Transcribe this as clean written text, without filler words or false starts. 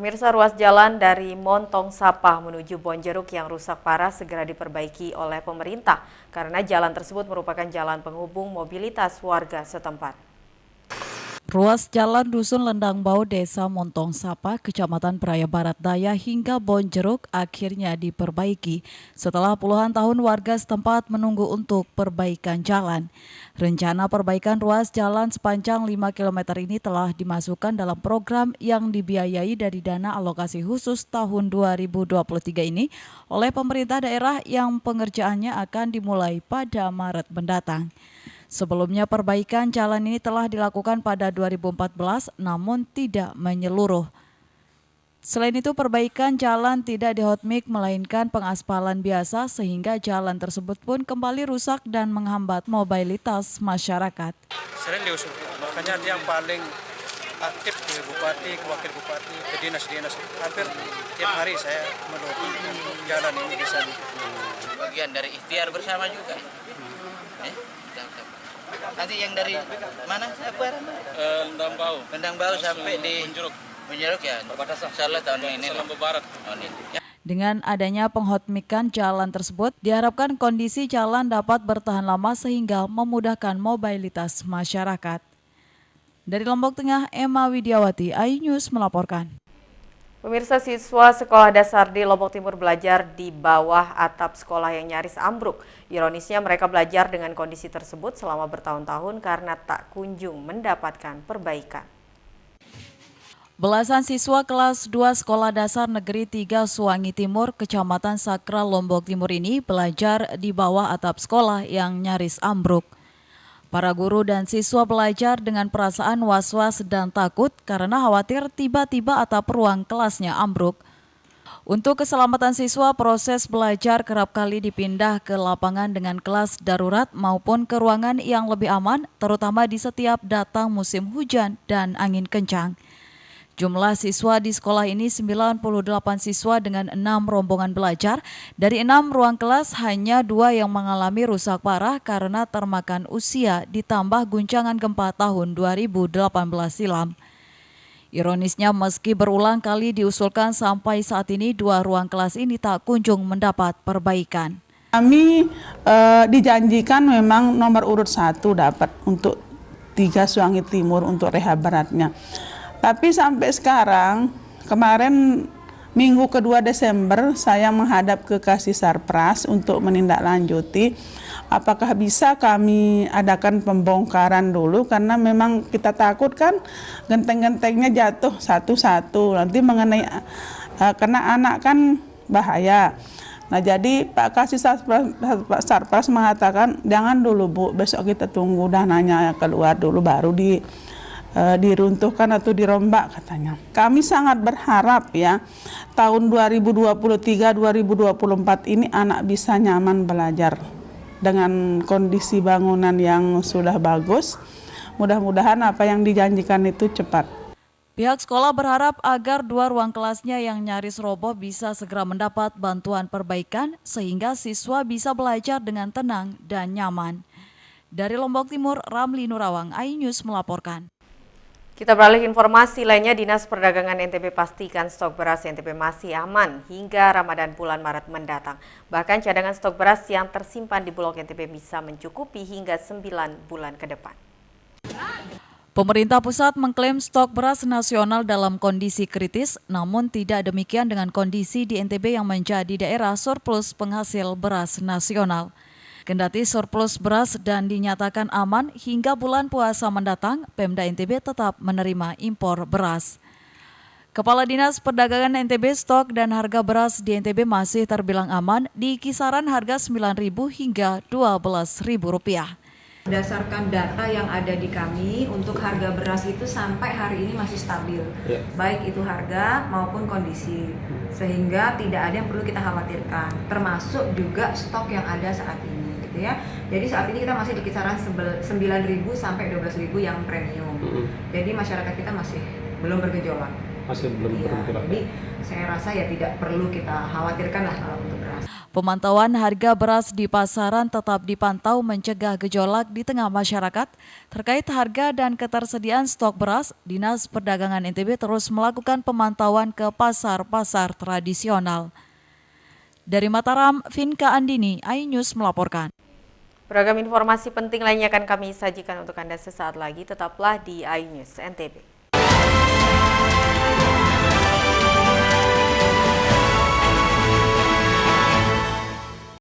Pemirsa, ruas jalan dari Montong Sapa menuju Bonjeruk yang rusak parah segera diperbaiki oleh pemerintah karena jalan tersebut merupakan jalan penghubung mobilitas warga setempat. Ruas jalan Dusun Lendang Bau, Desa Montong Sapa, Kecamatan Praia Barat Daya hingga Bonjeruk akhirnya diperbaiki setelah puluhan tahun warga setempat menunggu untuk perbaikan jalan. Rencana perbaikan ruas jalan sepanjang 5 km ini telah dimasukkan dalam program yang dibiayai dari dana alokasi khusus tahun 2023 ini oleh pemerintah daerah yang pengerjaannya akan dimulai pada Maret mendatang. Sebelumnya perbaikan jalan ini telah dilakukan pada 2014 namun tidak menyeluruh. Selain itu perbaikan jalan tidak dihotmik melainkan pengaspalan biasa sehingga jalan tersebut pun kembali rusak dan menghambat mobilitas masyarakat. Sering diusulkan, makanya dia yang paling aktif ke bupati, ke wakil bupati, ke dinas-dinas. Hampir tiap hari saya melobi jalan ini bisa. Bagian dari ikhtiar bersama juga. Nanti yang dari mana? Lendang Bau. Lendang Bau sampai di Bonjeruk ya. Insyaallah tahun ini. Barat. Dengan adanya penghotmikan jalan tersebut, diharapkan kondisi jalan dapat bertahan lama sehingga memudahkan mobilitas masyarakat. Dari Lombok Tengah, Emma Widiawati, iNews melaporkan. Pemirsa, siswa sekolah dasar di Lombok Timur belajar di bawah atap sekolah yang nyaris ambruk. Ironisnya mereka belajar dengan kondisi tersebut selama bertahun-tahun karena tak kunjung mendapatkan perbaikan. Belasan siswa kelas 2 Sekolah Dasar Negeri 3 Suwangi Timur, Kecamatan Sakral, Lombok Timur ini belajar di bawah atap sekolah yang nyaris ambruk. Para guru dan siswa belajar dengan perasaan was-was dan takut karena khawatir tiba-tiba atap ruang kelasnya ambruk. Untuk keselamatan siswa, proses belajar kerap kali dipindah ke lapangan dengan kelas darurat maupun ke ruangan yang lebih aman, terutama di setiap datang musim hujan dan angin kencang. Jumlah siswa di sekolah ini 98 siswa dengan 6 rombongan belajar. Dari 6 ruang kelas hanya 2 yang mengalami rusak parah karena termakan usia ditambah guncangan gempa tahun 2018 silam. Ironisnya meski berulang kali diusulkan sampai saat ini 2 ruang kelas ini tak kunjung mendapat perbaikan. Kami dijanjikan memang nomor urut 1 dapat untuk 3 Suwangi Timur untuk rehab beratnya. Tapi sampai sekarang, kemarin minggu kedua Desember saya menghadap ke Kasih Sarpras untuk menindaklanjuti apakah bisa kami adakan pembongkaran dulu karena memang kita takut kan genteng-gentengnya jatuh satu-satu nanti mengenai karena anak kan bahaya. Nah jadi Pak Kasih Sarpras mengatakan jangan dulu Bu, besok kita tunggu dananya keluar dulu baru diruntuhkan atau dirombak katanya. Kami sangat berharap ya tahun 2023-2024 ini anak bisa nyaman belajar dengan kondisi bangunan yang sudah bagus. Mudah-mudahan apa yang dijanjikan itu cepat. Pihak sekolah berharap agar 2 ruang kelasnya yang nyaris roboh bisa segera mendapat bantuan perbaikan sehingga siswa bisa belajar dengan tenang dan nyaman. Dari Lombok Timur, Ramli Nurawang, iNews melaporkan. Kita beralih informasi lainnya, Dinas Perdagangan NTB pastikan stok beras NTB masih aman hingga Ramadan bulan Maret mendatang. Bahkan cadangan stok beras yang tersimpan di Bulog NTB bisa mencukupi hingga 9 bulan ke depan. Pemerintah pusat mengklaim stok beras nasional dalam kondisi kritis, namun tidak demikian dengan kondisi di NTB yang menjadi daerah surplus penghasil beras nasional. Kendati surplus beras dan dinyatakan aman hingga bulan puasa mendatang, Pemda NTB tetap menerima impor beras. Kepala Dinas Perdagangan NTB, stok dan harga beras di NTB masih terbilang aman di kisaran harga Rp9.000 hingga Rp12.000. Berdasarkan data yang ada di kami, untuk harga beras itu sampai hari ini masih stabil, baik itu harga maupun kondisi, sehingga tidak ada yang perlu kita khawatirkan, termasuk juga stok yang ada saat ini. Ya. Jadi saat ini kita masih di kisaran 9.000 sampai 12.000 yang premium. Jadi masyarakat kita masih belum bergejolak. Masih belum bergejolak. Jadi saya rasa ya tidak perlu kita khawatirkan lah kalau untuk beras. Pemantauan harga beras di pasaran tetap dipantau mencegah gejolak di tengah masyarakat. Terkait harga dan ketersediaan stok beras, Dinas Perdagangan NTB terus melakukan pemantauan ke pasar-pasar tradisional. Dari Mataram, Vinka Andini, iNews melaporkan. Beragam informasi penting lainnya akan kami sajikan untuk Anda sesaat lagi. Tetaplah di iNews NTB.